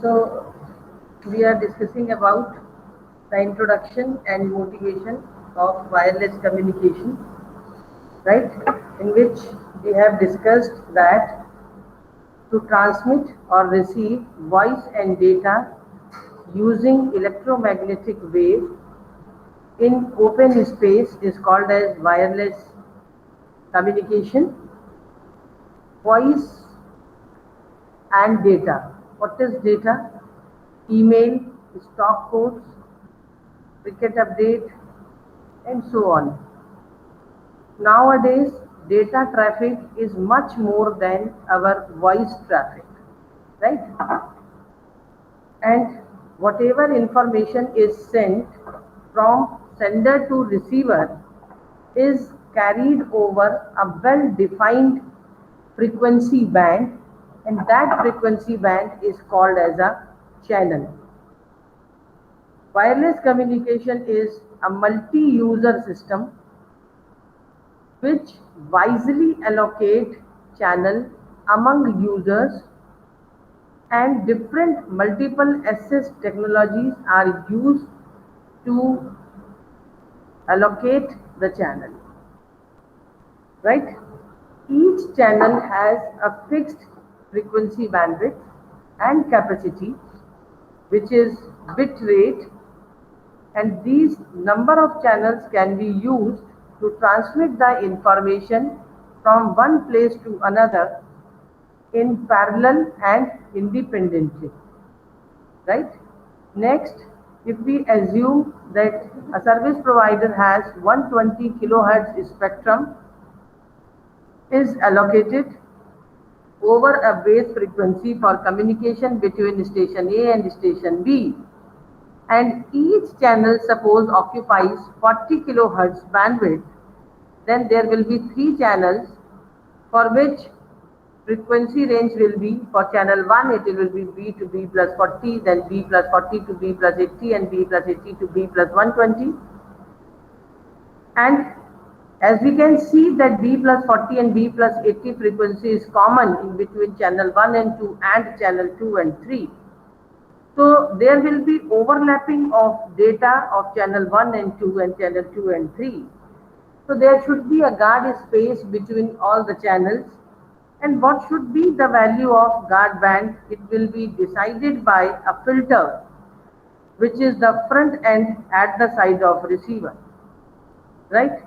So we are discussing about the introduction and motivation of wireless communication, right? In which we have discussed that to transmit or receive voice and data using electromagnetic wave in open space is called as wireless communication. Voice and data. What is data? Email, stock quotes, cricket update, and so on. Nowadays, data traffic is much more than our voice traffic, right? And whatever information is sent from sender to receiver is carried over a well-defined frequency band, and that frequency band is called as a channel. Wireless communication is a multi-user system which wisely allocate channel among users, and different multiple access technologies are used to allocate the channel, right? Each channel has a fixed frequency bandwidth and capacity, which is bit rate, and these number of channels can be used to transmit the information from one place to another in parallel and independently, right? Next, if we assume that a service provider has 120 kilohertz spectrum is allocated over a base frequency for communication between station A and station B, and each channel suppose occupies 40 kilohertz bandwidth, then there will be 3 channels for which frequency range will be, for channel 1 it will be B to B plus 40, then B plus 40 to B plus 80, and B plus 80 to B plus 120. And as we can see that B plus 40 and B plus 80 frequency is common in between channel 1 and 2 and channel 2 and 3. So there will be overlapping of data of channel 1 and 2 and channel 2 and 3. So there should be a guard space between all the channels. And what should be the value of guard band? It will be decided by a filter, which is the front end at the side of receiver, right?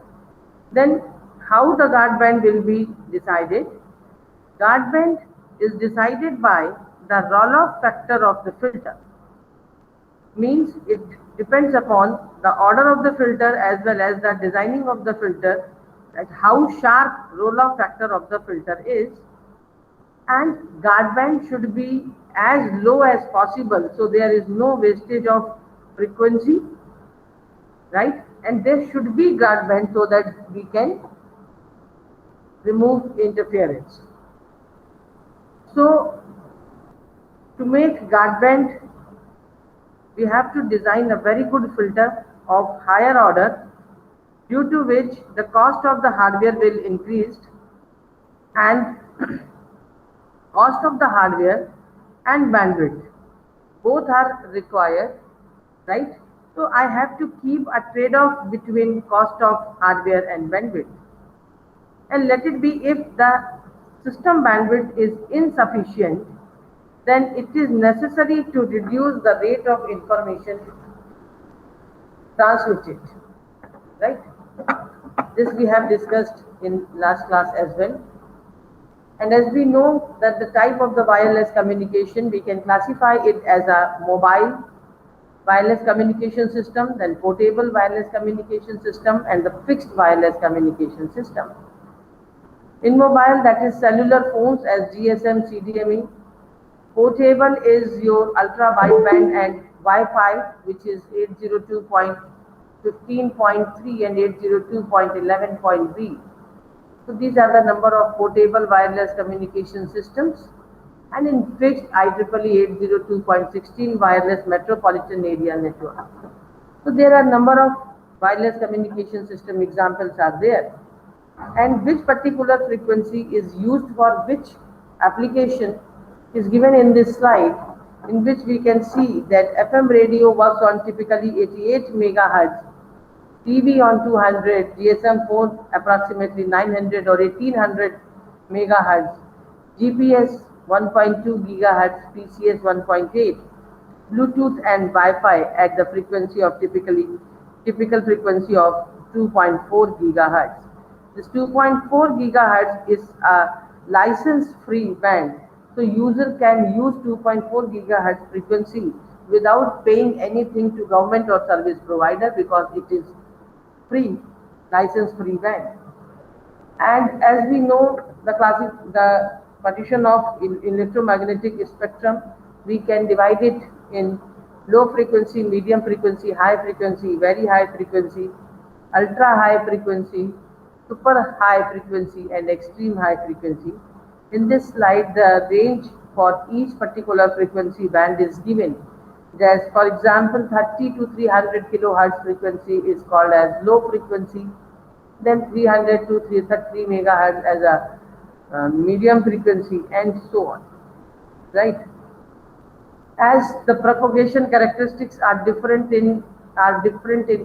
Then how the guard band will be decided? Guard band is decided by the roll-off factor of the filter. Means it depends upon the order of the filter as well as the designing of the filter, that how sharp roll-off factor of the filter is, and guard band should be as low as possible, so there is no wastage of frequency, right? And there should be guard band so that we can remove interference. So to make guard band, we have to design a very good filter of higher order, due to which the cost of the hardware will increase, and cost of the hardware and bandwidth both are required, right? So I have to keep a trade-off between cost of hardware and bandwidth. And let it be, if the system bandwidth is insufficient, then it is necessary to reduce the rate of information transmitted, right? This we have discussed in last class as well. And as we know that the type of the wireless communication, we can classify it as a mobile wireless communication system, then portable wireless communication system, and the fixed wireless communication system. In mobile, that is cellular phones as GSM, CDMA. Portable is your ultra wideband and Wi-Fi, which is 802.15.3 and 802.11.b. So these are the number of portable wireless communication systems. And in fixed, IEEE 802.16 wireless metropolitan area network. So there are number of wireless communication system examples are there, and which particular frequency is used for which application is given in this slide, in which we can see that FM radio works on typically 88 megahertz, TV on 200, GSM phone approximately 900 or 1800 megahertz, GPS 1.2 gigahertz, PCS 1.8, Bluetooth and Wi-Fi at the frequency of typical frequency of 2.4 gigahertz. This 2.4 gigahertz is a license-free band, so user can use 2.4 gigahertz frequency without paying anything to government or service provider because it is free, license-free band. And as we know, the partition of electromagnetic spectrum, we can divide it in low frequency, medium frequency, high frequency, very high frequency, ultra high frequency, super high frequency, and extreme high frequency. In this slide, the range for each particular frequency band is given. As for example, 30 to 300 kilohertz frequency is called as low frequency, then 300 to 330 megahertz as a medium frequency, and so on, right? As the propagation characteristics are different in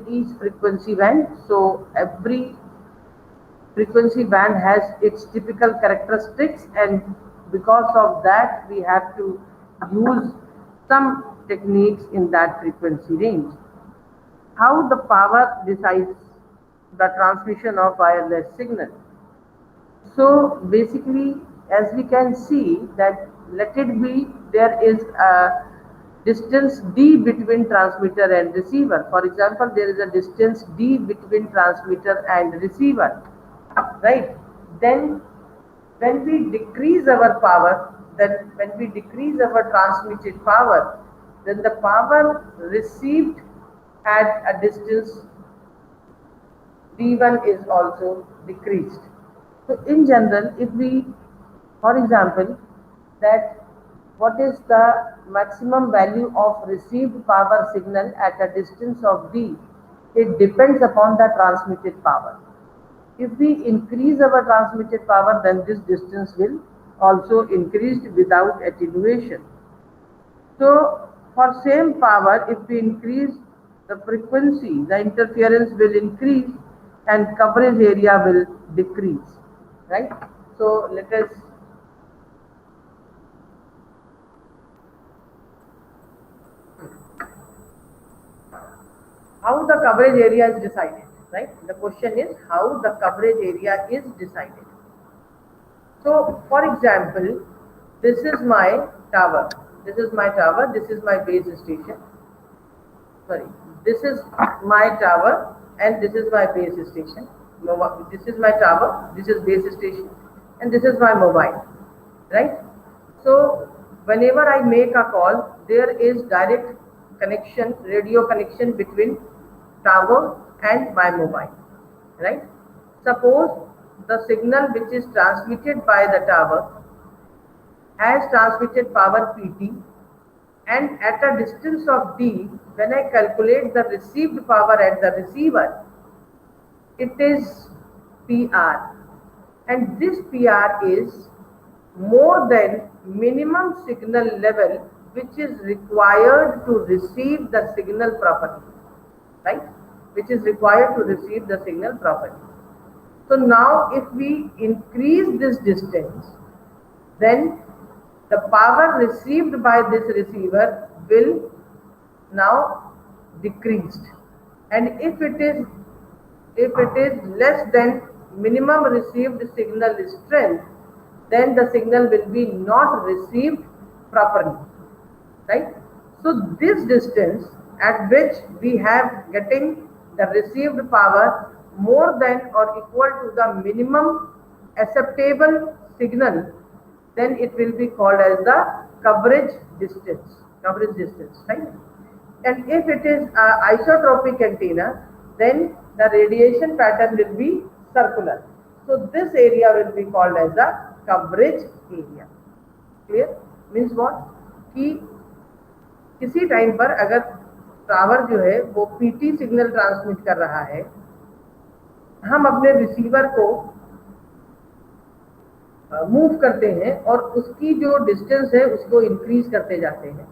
each frequency band, so every frequency band has its typical characteristics, and because of that we have to use some techniques in that frequency range. How the power decides the transmission of wireless signal? So basically, as we can see that, let it be, there is a distance d between transmitter and receiver. For example, there is a distance d between transmitter and receiver, right? Then when we decrease our power, when we decrease our transmitted power, then the power received at a distance d1 is also decreased. So in general, if we, for example, that what is the maximum value of received power signal at a distance of d, it depends upon the transmitted power. If we increase our transmitted power, then this distance will also increase without attenuation. So for same power, if we increase the frequency, the interference will increase and coverage area will decrease, right? So let us how the coverage area is decided, right? The question is how the coverage area is decided. So for example, this is my tower, this is my tower, this is my base station. Sorry, this is my tower and this is my base station. This is my tower, this is base station, and this is my mobile, right? So whenever I make a call, there is direct connection, radio connection between tower and my mobile, right? Suppose the signal which is transmitted by the tower has transmitted power Pt, and at a distance of d, when I calculate the received power at the receiver, it is PR, and this PR is more than minimum signal level which is required to receive the signal properly, right? Which is required to receive the signal properly. So now if we increase this distance, then the power received by this receiver will now decreased, and if it is less than minimum received signal strength, then the signal will be not received properly, right? So this distance at which we have getting the received power more than or equal to the minimum acceptable signal, then it will be called as the coverage distance, right? And if it is an isotropic antenna, then the radiation pattern will be circular. So this area will be called as the coverage area. Clear? Means what? कि किसी time पर अगर tower जो है वो PT signal transmit कर रहा है, हम अपने रिसीवर को मूव करते हैं और उसकी जो डिस्टेंस है उसको इंक्रीज करते जाते हैं,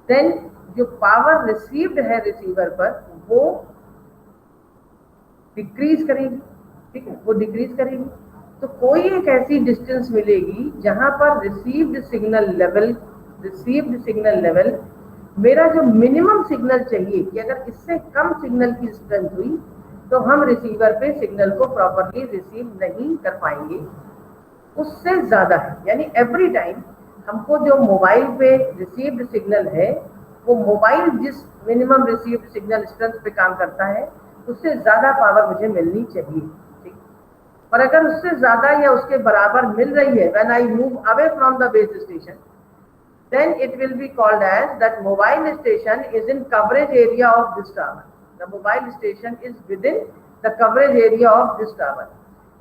देन जो पावर रिसीव्ड है रिसीवर पर वो डिक्रीज करेगी, ठीक है, वो डिक्रीज करेगी। तो कोई एक ऐसी डिस्टेंस मिलेगी जहां पर रिसीव्ड सिग्नल लेवल मेरा जो मिनिमम सिग्नल चाहिए कि अगर इससे कम सिग्नल की स्ट्रेंथ हुई तो हम रिसीवर पे सिग्नल को प्रॉपरली रिसीव नहीं कर पाएंगे, उससे ज्यादा है। यानी एवरी टाइम हमको जो मोबाइल पे रिसीव्ड सिग्नल है वो मोबाइल जिस मिनिमम रिसीव्ड सिग्नल स्ट्रेंथ पे काम करता है उससे ज्यादा पावर मुझे मिलनी चाहिए, ठीक। और अगर उससे ज्यादा या उसके बराबर मिल रही है when I move away from the base station, then it will be called as that mobile station is in coverage area of this tower. The mobile station is within the coverage area of this tower.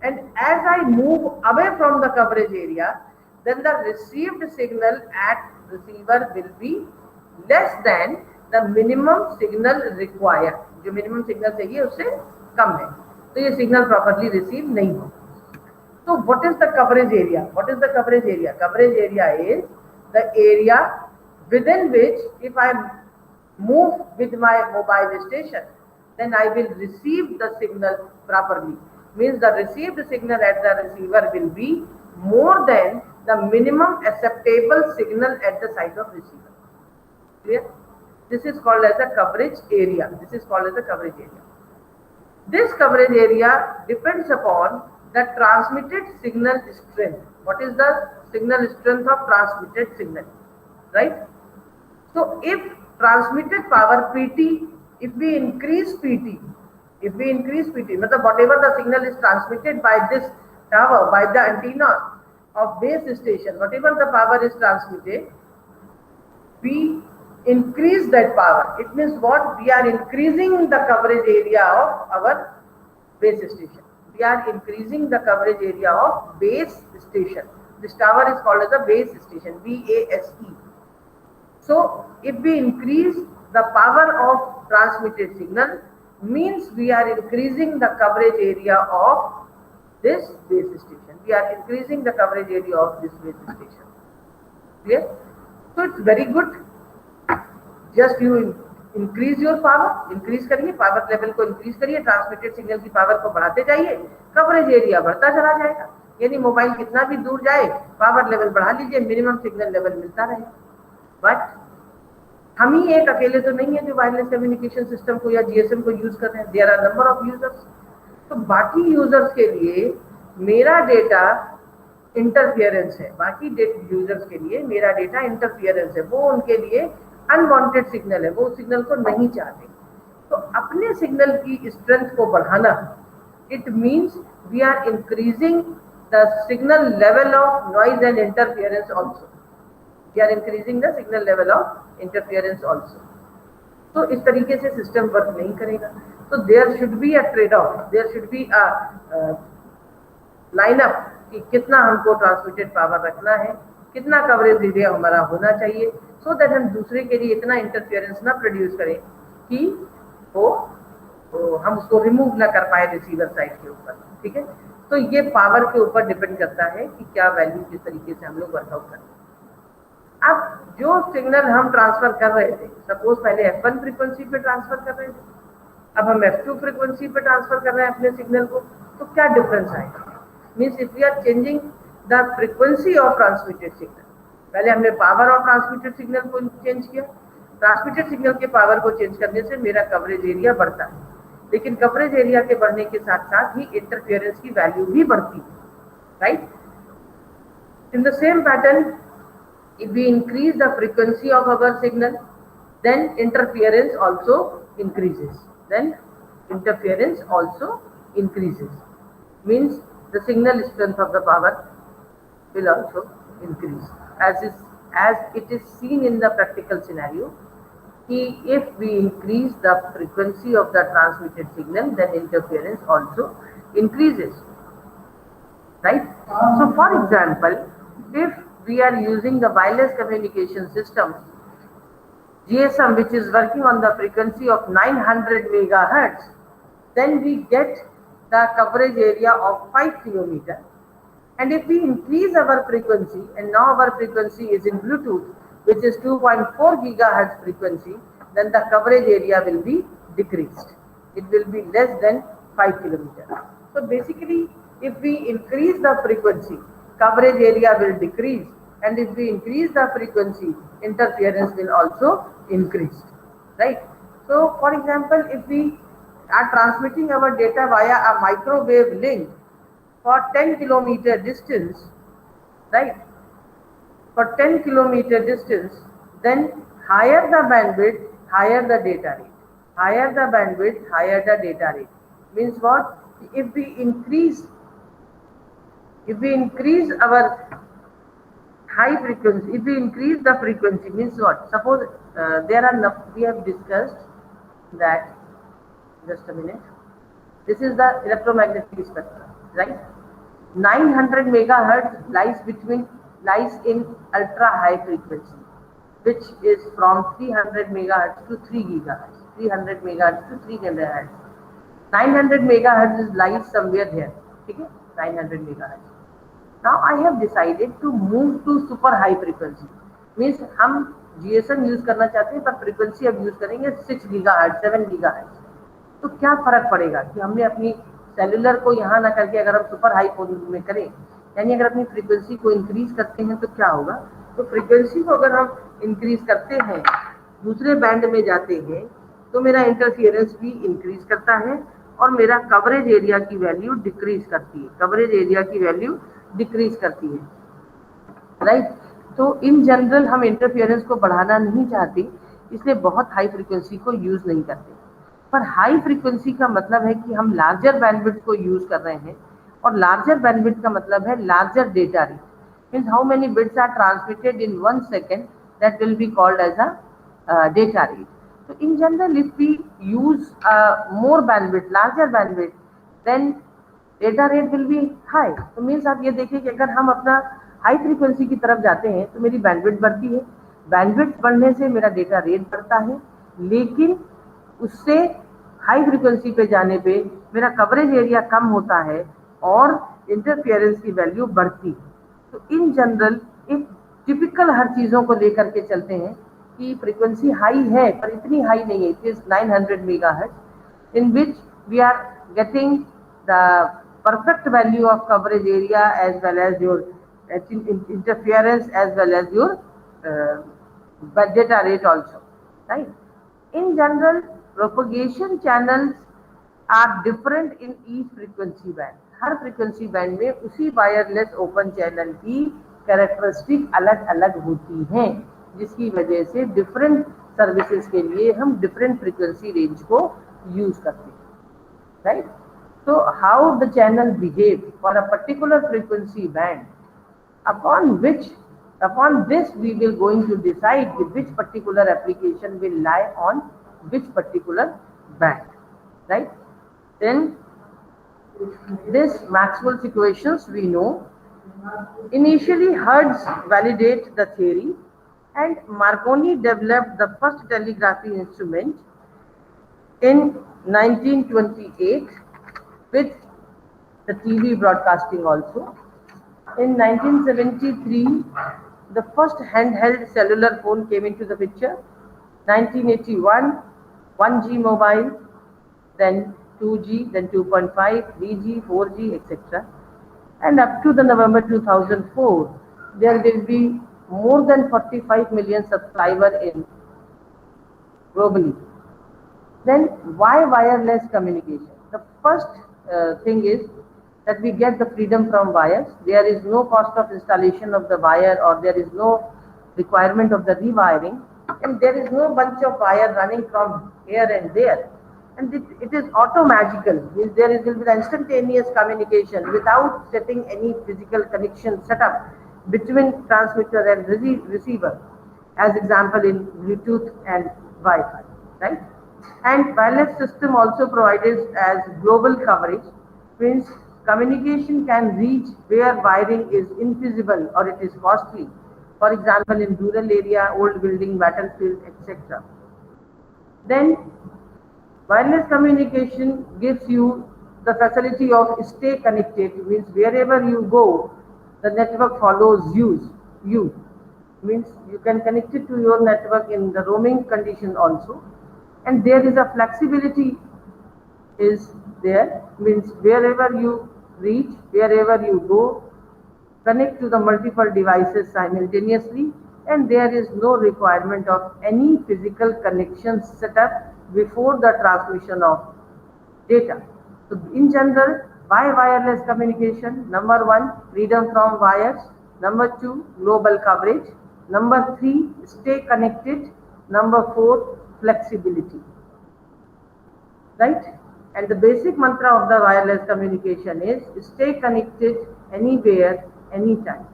And as I move away from the coverage area, then the received signal at receiver will be less than the minimum signal required. जो minimum signal चाहिए उससे कम है, तो ये signal properly receive नहीं हो। So what is the coverage area? What is the coverage area? Coverage area is the area within which if I move with my mobile station, then I will receive the signal properly. Means the received signal at the receiver will be more than the minimum acceptable signal at the site of receiver. Clear? This is called as a coverage area. This is called as a coverage area. This coverage area depends upon the transmitted signal strength. What is the signal strength of transmitted signal, right? So if transmitted power PT, if we increase PT, मतलब whatever the signal is transmitted by this tower, by the antenna of base station, whatever the power is transmitted, we increase that power. It means what? We are increasing the coverage area of our base station. We are increasing the coverage area of base station. This tower is called as a base station, BASE. So if we increase the power of transmitted signal, means we are increasing the coverage area of this base station. We are increasing the coverage area of this base station. Clear? So it's very good. Just you increase your power, increase करिए, power level को increase करिए, transmitted signal की power को बढ़ाते जाइए, coverage area बढ़ता चला जाएगा। यानी मोबाइल कितना भी दूर जाए, पावर लेवल बढ़ा लीजिए, मिनिमम सिग्नल लेवल मिलता रहे। बट हम ही एक अकेले तो नहीं है जो वायरलेस कम्युनिकेशन सिस्टम को या जीएसएम को यूज कर रहे हैं। There are number of users. तो बाकी यूजर्स के लिए मेरा डेटा इंटरफियरेंस है, बाकी यूजर्स के लिए मेरा डेटा इंटरफियरेंस है, वो उनके लिए अनवांटेड सिग्नल है, वो सिग्नल को नहीं चाहते। तो अपने सिग्नल की स्ट्रेंथ को बढ़ाना, it means we are increasing the signal level of noise and interference also. We are increasing the signal level of interference also. तो इस तरीके से सिस्टम वर्क नहीं करेगा। तो there should be a trade off, there should be a line up कि कितना हमको ट्रांसमिटेड पावर रखना है, कितना कवरेज एरिया हमारा होना चाहिए, सो दैट हम दूसरे के लिए इतना इंटरफियरेंस ना प्रोड्यूस करें कि वो हम उसको रिमूव ना कर पाए रिसीवर साइड के ऊपर। ठीक है, तो ये पावर के ऊपर डिपेंड करता है कि क्या वैल्यू किस तरीके से हम लोग वर्कआउट करें। अब जो सिग्नल हम ट्रांसफर कर रहे थे, सपोज पहले F1 फ्रीक्वेंसी पे ट्रांसफर कर रहे थे, अब हम F2 फ्रीक्वेंसी पे ट्रांसफर कर रहे हैं अपने सिग्नल को, तो क्या डिफरेंस आएगा? Means if we are changing the frequency of transmitted signal, पहले हमने पावर ऑफ ट्रांसमिटेड सिग्नल को चेंज किया, ट्रांसमिटेड सिग्नल के पावर को चेंज करने से मेरा कवरेज एरिया बढ़ता है, लेकिन कवरेज एरिया के बढ़ने के साथ साथ ही इंटरफियरेंस की वैल्यू भी बढ़ती है, right? In the same pattern, if we increase the frequency of our signal, then interference also increases. Then interference also increases. Means the signal strength of the power will also increase. As it is seen in the practical scenario, if we increase the frequency of the transmitted signal, then interference also increases. Right? So, for example, if we are using the wireless communication system GSM, which is working on the frequency of 900 megahertz, then we get the coverage area of 5 kilometers. And if we increase our frequency, and now our frequency is in Bluetooth, which is 2.4 gigahertz frequency, then the coverage area will be decreased. It will be less than 5 kilometers. So basically, if we increase the frequency, coverage area will decrease, and if we increase the frequency, interference will also increase, right? So for example, if we are transmitting our data via a microwave link for 10-kilometer distance, right? For 10-kilometer distance, then higher the bandwidth, higher the data rate. Higher the bandwidth, higher the data rate. Means what? If we increase our high frequency, if we increase the frequency, means what? Suppose we have discussed that, just a minute. This is the electromagnetic spectrum, right? 900 megahertz lies in ultra high frequency, which is from 300 megahertz to 3 gigahertz, 300 megahertz to 3 gigahertz. 900 megahertz lies somewhere here, okay? 900 megahertz. Now I have decided to move to super high frequency. Means हम GSM use करना चाहते हैं, पर frequency अब use करेंगे 6 gigahertz, 7 gigahertz. तो क्या फर्क पड़ेगा कि हमने अपनी सेलुलर को यहाँ ना करके अगर हम सुपर हाई में करें, यानी अगर अपनी फ्रीक्वेंसी को इंक्रीज करते हैं तो क्या होगा? तो फ्रीक्वेंसी को अगर हम इंक्रीज करते हैं, दूसरे बैंड में जाते हैं, तो मेरा इंटरफियरेंस भी इंक्रीज करता है और मेरा कवरेज एरिया की वैल्यू डिक्रीज करती है, कवरेज एरिया की वैल्यू डिक्रीज करती है, राइट? तो इन जनरल हम इंटरफियरेंस को बढ़ाना नहीं चाहते, इसलिए बहुत हाई फ्रीक्वेंसी को यूज नहीं करते। पर हाई फ्रीक्वेंसी का मतलब है कि हम लार्जर बैंडविड्थ को यूज कर रहे हैं, और लार्जर बैंडविड्थ का मतलब है larger data rate. Means how many bits are transmitted in 1 second, that will be called as a data rate. तो in general if we use more bandwidth, larger bandwidth, then data rate will be high. तो means आप ये देखिए कि अगर हम अपना high frequency की तरफ जाते हैं तो मेरी बैंडविड्थ बढ़ती है, बैंडविड्थ बढ़ने से मेरा डेटा रेट बढ़ता है, लेकिन उससे हाई फ्रीक्वेंसी पे जाने पे मेरा कवरेज एरिया कम होता है और इंटरफियरेंस की वैल्यू बढ़ती है। तो इन जनरल एक टिपिकल हर चीज़ों को लेकर के चलते हैं कि फ्रीक्वेंसी हाई है पर इतनी हाई नहीं है, it is 900 megahertz, in which we are getting the perfect value of coverage area as well as your interference as well as your data rate also, right? In general, propagation channels are different in each frequency band. Her frequency band में उसी wireless open channel की characteristic अलग अलग होती हैं, जिसकी वजह से different services के लिए हम different frequency range को use करते हैं, right? So how the channel behave for a particular frequency band, upon this we will going to decide which particular application will lie on which particular band, right? Then this Maxwell's equations we know. Initially Hertz validated the theory, and Marconi developed the first telegraphy instrument in 1928 with the TV broadcasting also. In 1973, the first handheld cellular phone came into the picture. 1981, 1G mobile, then 2G, then 2.5, 3G, 4G, etc. And up to the November 2004, there will be more than 45 million subscribers in globally. Then why wireless communication? The first thing is that we get the freedom from wires. There is no cost of installation of the wire, or there is no requirement of the rewiring, and there is no bunch of wire running from here and there, and it is auto-magical. There will be the instantaneous communication without setting any physical connection set up between transmitter and receiver, as example in Bluetooth and Wi-Fi, right? And wireless system also provided as global coverage, means communication can reach where wiring is infeasible or it is costly. For example, in rural area, old building, battlefield, etc. Then wireless communication gives you the facility of stay connected, means wherever you go, the network follows you. Means you can connect it to your network in the roaming condition also. And there is a flexibility is there, means wherever you reach, wherever you go, connect to the multiple devices simultaneously, and there is no requirement of any physical connection set up before the transmission of data. So in general, why wireless communication? Number one, freedom from wires. Number two, global coverage. Number three, stay connected. Number four, flexibility. Right? And the basic mantra of the wireless communication is stay connected anywhere, anytime.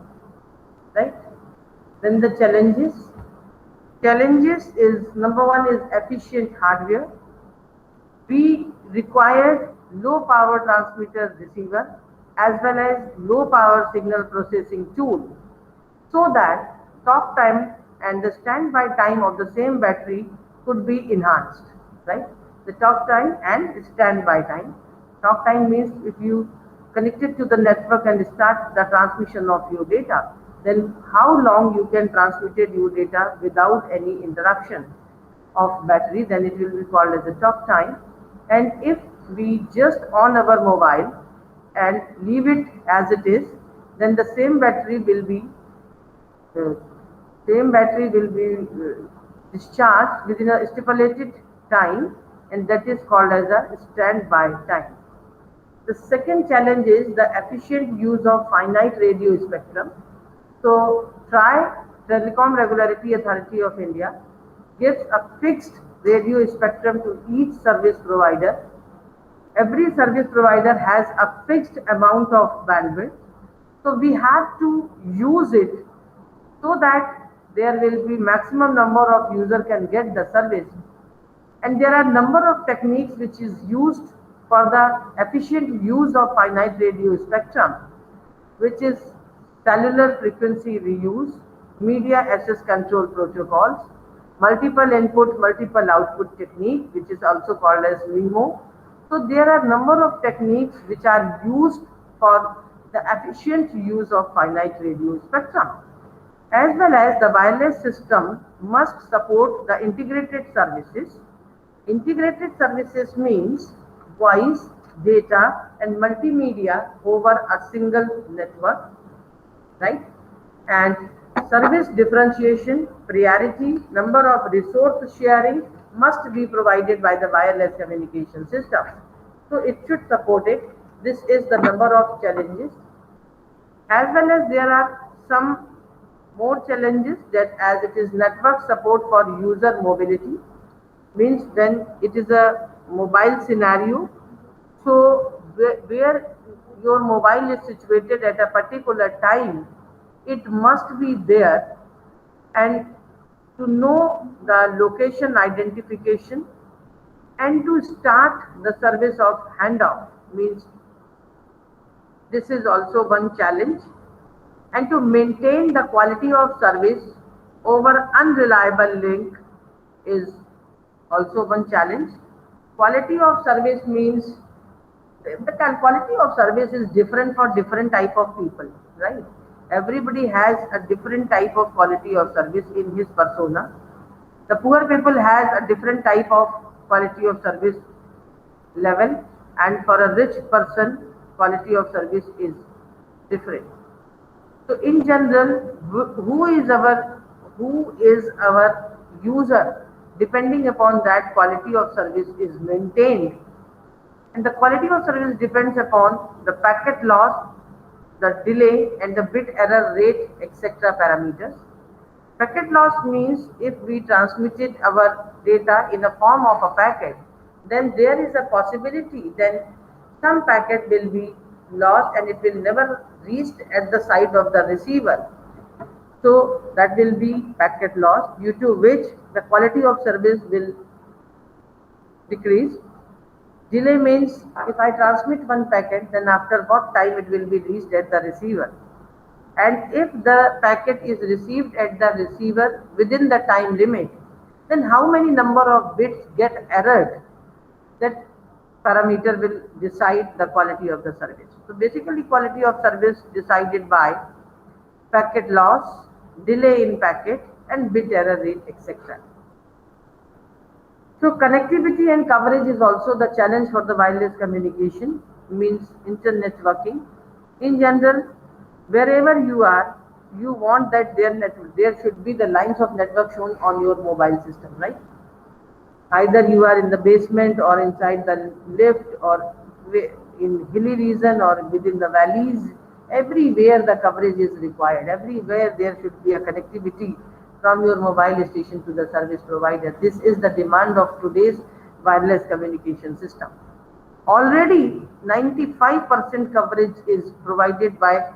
Right? Then the challenges. Challenges is number one is efficient hardware. We required low power transmitter receiver as well as low power signal processing tool so that talk time and the standby time of the same battery could be enhanced, right? The talk time and standby time. Talk time means if you connect it to the network and start the transmission of your data, then how long you can transmit your data without any interruption of battery, then it will be called as a talk time. And if we just on our mobile and leave it as it is, then the same battery will be uh, discharged within a stipulated time, and that is called as a standby time. The second challenge is the efficient use of finite radio spectrum. So, Telecom Regulatory Authority of India gives a fixed radio spectrum to each service provider. Every service provider has a fixed amount of bandwidth. So, we have to use it so that there will be maximum number of user can get the service. And there are number of techniques which is used for the efficient use of finite radio spectrum, which is cellular frequency reuse, media access control protocols, multiple input, multiple output technique, which is also called as MIMO. So there are number of techniques which are used for the efficient use of finite radio spectrum. As well as the wireless system must support the integrated services. Integrated services means voice, data, and multimedia over a single network, right? And service differentiation, priority, number of resource sharing must be provided by the wireless communication system. So it should support it. This is the number of challenges. As well as there are some more challenges, that as it is network support for user mobility, means when it is a mobile scenario, so where your mobile is situated at a particular time, it must be there, and to know the location identification and to start the service of handoff, means this is also one challenge, and to maintain the quality of service over unreliable link is also one challenge. Quality of service means the quality of service is different for different type of people, right? Everybody has a different type of quality of service in his persona. The poor people has a different type of quality of service level, and for a rich person quality of service is different. So in general, who is our user, depending upon that quality of service is maintained, and the quality of service depends upon the packet loss, the delay, and the bit error rate, etc. parameters. Packet loss means if we transmitted our data in the form of a packet, then there is a possibility then some packet will be lost and it will never reach at the side of the receiver. So that will be packet loss, due to which the quality of service will decrease. Delay means if I transmit one packet, then after what time it will be reached at the receiver. and if the packet is received at the receiver within the time limit, then how many number of bits get errored, that parameter will decide the quality of the service. So basically quality of service decided by packet loss, delay in packet and bit error rate, etc. So connectivity and coverage is also the challenge for the wireless communication, means internet networking. In general, wherever you are, you want that there should be the lines of network shown on your mobile system, right? Either you are in the basement or inside the lift or in hilly region or within the valleys, everywhere the coverage is required. Everywhere there should be a connectivity from your mobile station to the service provider. This is the demand of today's wireless communication system. Already 95% coverage is provided by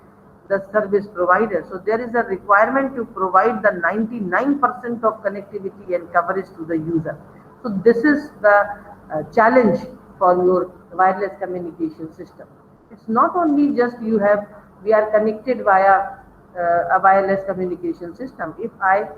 the service provider. So there is a requirement to provide the 99% of connectivity and coverage to the user. So this is the challenge for your wireless communication system. It's not only just we are connected via a wireless communication system. If I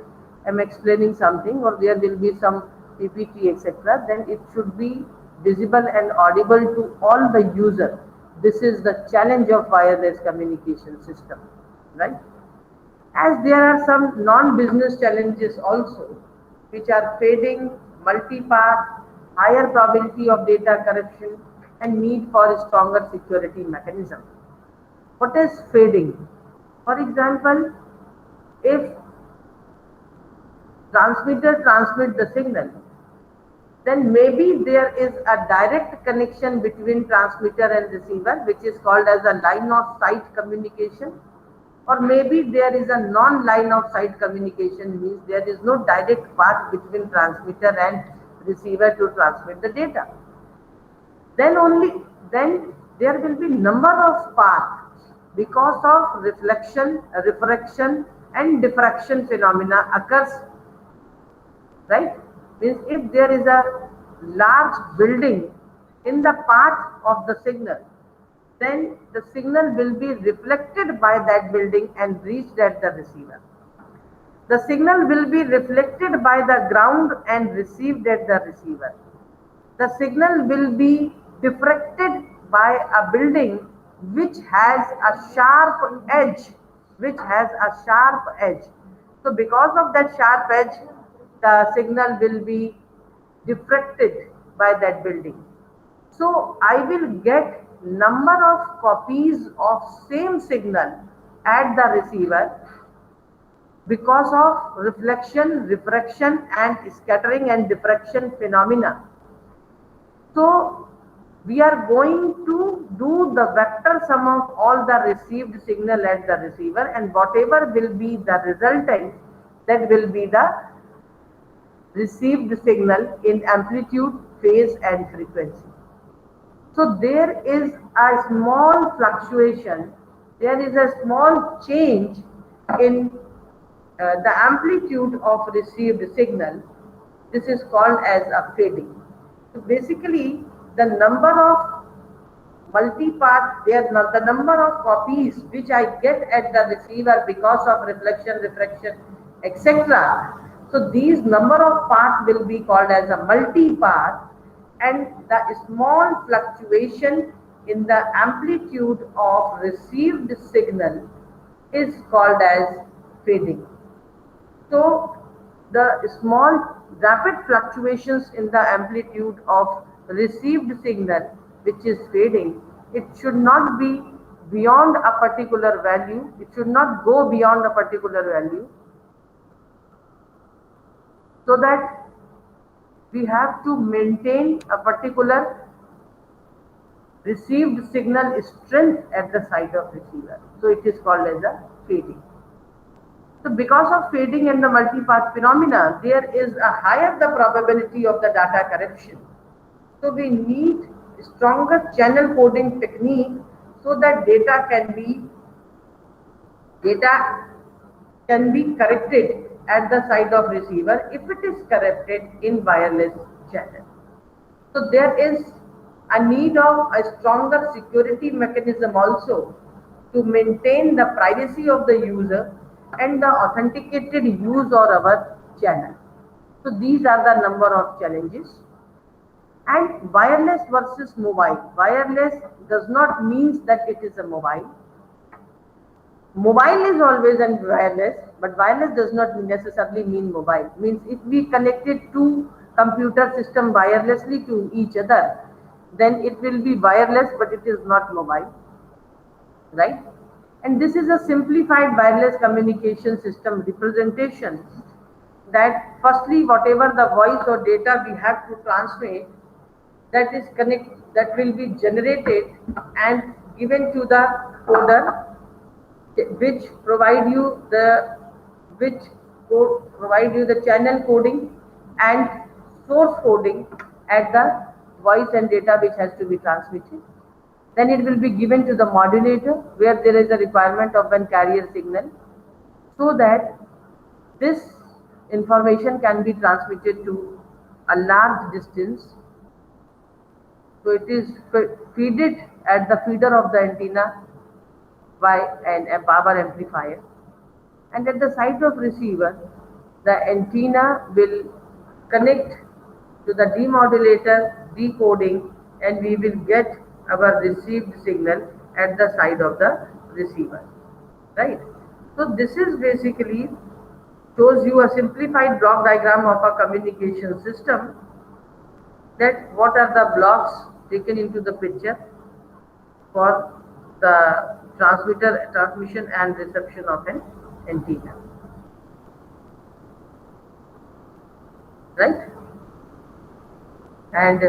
am explaining something or there will be some PPT, etc., then it should be visible and audible to all the user. This is the challenge of wireless communication system, right? As there are some non-business challenges also, which are fading, multi-path, higher probability of data corruption, and need for a stronger security mechanism. What is fading? For example, if transmitter transmit the signal, then maybe there is a direct connection between transmitter and receiver, which is called as a line of sight communication, or maybe there is a non-line of sight communication, means there is no direct path between transmitter and receiver to transmit the data. Then there will be number of paths because of reflection, refraction and diffraction phenomena occurs, right? Means if there is a large building in the path of the signal, then the signal will be reflected by that building and reached at the receiver. The signal will be reflected by the ground and received at the receiver. The signal will be diffracted by a building which has a sharp edge, So because of that sharp edge, the signal will be diffracted by that building. So I will get number of copies of same signal at the receiver because of reflection, refraction and scattering and diffraction phenomena. So we are going to do the vector sum of all the received signal at the receiver, and whatever will be the resultant, that will be the received signal in amplitude, phase and frequency. So there is a small fluctuation, there is a small change in the amplitude of received signal. This is called as a fading. So basically the number of multi-path, the number of copies which I get at the receiver because of reflection, refraction, etc. So these number of paths will be called as a multi-path, and the small fluctuation in the amplitude of received signal is called as fading. So the small rapid fluctuations in the amplitude of received signal, which is fading, it should not be beyond a particular value, it should not go beyond a particular value, so that we have to maintain a particular received signal strength at the side of receiver. So it is called as a fading. So because of fading and the multipath phenomena, there is a higher the probability of the data corruption. So we need stronger channel coding technique so that data can be corrected at the side of receiver if it is corrupted in wireless channel. So there is a need of a stronger security mechanism also to maintain the privacy of the user and the authenticated use of our channel. So these are the number of challenges. And wireless versus mobile. Wireless does not mean that it is a mobile. Mobile is always and wireless, but wireless does not necessarily mean mobile. Means if we connected two computer system wirelessly to each other, then it will be wireless, but it is not mobile, right? And this is a simplified wireless communication system representation that firstly, whatever the voice or data we have to transmit, that will be generated and given to the coder, which provide you the which provide you the channel coding and source coding at the voice and data which has to be transmitted. Then it will be given to the modulator where there is a requirement of one carrier signal, so that this information can be transmitted to a large distance. So it is fed at the feeder of the antenna by a power amplifier, and at the side of receiver the antenna will connect to the demodulator decoding, and we will get our received signal at the side of the receiver, right? So this is basically shows you a simplified block diagram of a communication system, that what are the blocks taken into the picture for the transmission and reception of an antenna, right? And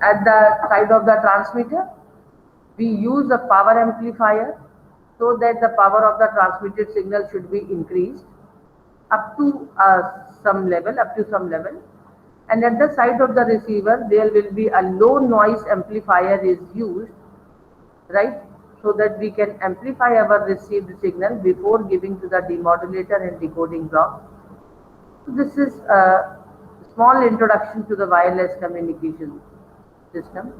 at the side of the transmitter we use a power amplifier, so that the power of the transmitted signal should be increased up to some level, and at the side of the receiver there will be a low noise amplifier is used, right? So that we can amplify our received signal before giving to the demodulator and decoding block. So this is a small introduction to the wireless communication system.